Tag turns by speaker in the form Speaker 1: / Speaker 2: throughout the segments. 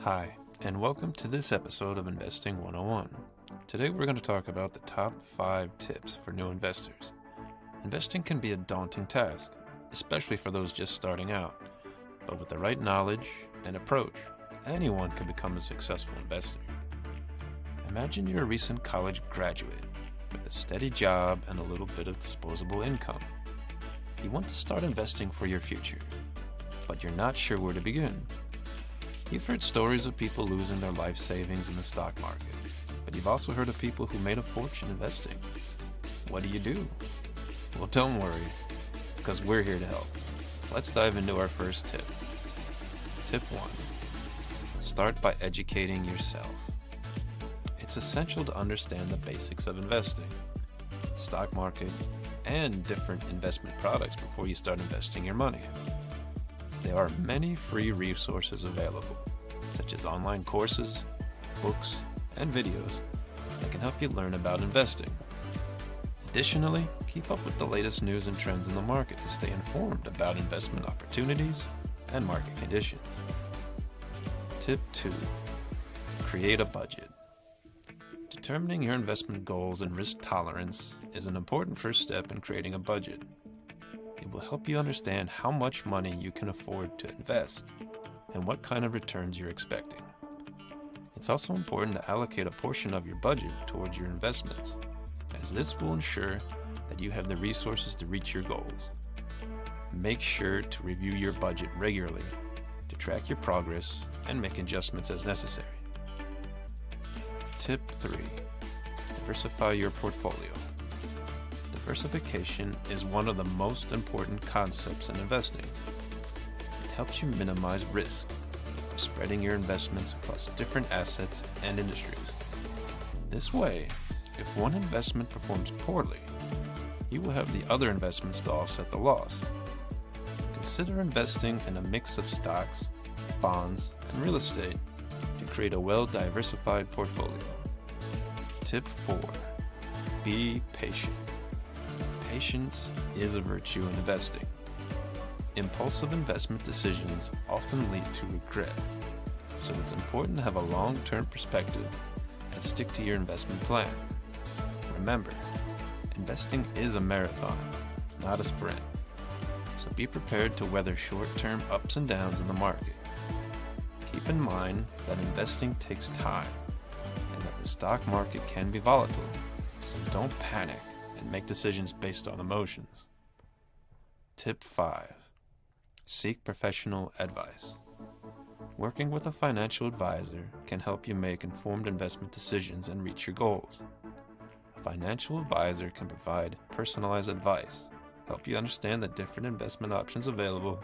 Speaker 1: Hi, and welcome to this episode of Investing 101. Today we're going to talk about the top 5 tips for new investors. Investing can be a daunting task, especially for those just starting out. But with the right knowledge and approach, anyone can become a successful investor. Imagine you're a recent college graduate with a steady job and a little bit of disposable income. You want to start investing for your future, but you're not sure where to begin. You've heard stories of people losing their life savings in the stock market, but you've also heard of people who made a fortune investing. What do you do? Well, don't worry, because we're here to help. Let's dive into our first tip. Tip 1. Start by educating yourself. It's essential to understand the basics of investing, stock market, and different investment products before you start investing your money. There are many free resources available, such as online courses, books, and videos that can help you learn about investing. Additionally, keep up with the latest news and trends in the market to stay informed about investment opportunities and market conditions. Tip 2. Create a budget. Determining your investment goals and risk tolerance is an important first step in creating a budget. It will help you understand how much money you can afford to invest and what kind of returns you're expecting. It's also important to allocate a portion of your budget towards your investments, as this will ensure that you have the resources to reach your goals. Make sure to review your budget regularly to track your progress and make adjustments as necessary. Tip 3. Diversify your portfolio. Diversification is one of the most important concepts in investing. It helps you minimize risk by spreading your investments across different assets and industries. This way, if one investment performs poorly, you will have the other investments to offset the loss. Consider investing in a mix of stocks, bonds, and real estate to create a well-diversified portfolio. Tip 4. Be patient. Patience is a virtue in investing. Impulsive investment decisions often lead to regret, so it's important to have a long-term perspective and stick to your investment plan. Remember, investing is a marathon, not a sprint, so be prepared to weather short-term ups and downs in the market. Keep in mind that investing takes time and that the stock market can be volatile, so don't panic and make decisions based on emotions. Tip 5. Seek professional advice. Working with a financial advisor can help you make informed investment decisions and reach your goals. A financial advisor can provide personalized advice, help you understand the different investment options available,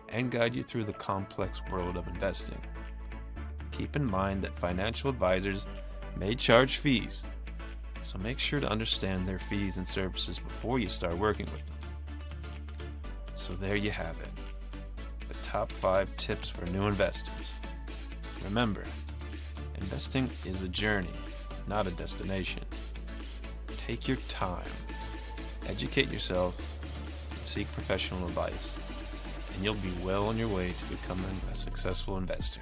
Speaker 1: and guide you through the complex world of investing. Keep in mind that financial advisors may charge fees, so make sure to understand their fees and services before you start working with them. So there you have it, the top 5 tips for new investors. Remember, investing is a journey, not a destination. Take your time, educate yourself, and seek professional advice, and you'll be well on your way to becoming a successful investor.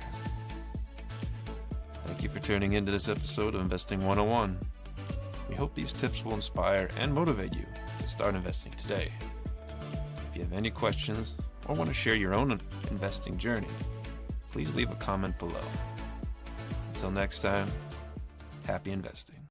Speaker 1: Thank you for tuning into this episode of Investing 101. We hope these tips will inspire and motivate you to start investing today. If you have any questions or want to share your own investing journey, please leave a comment below. Until next time, happy investing.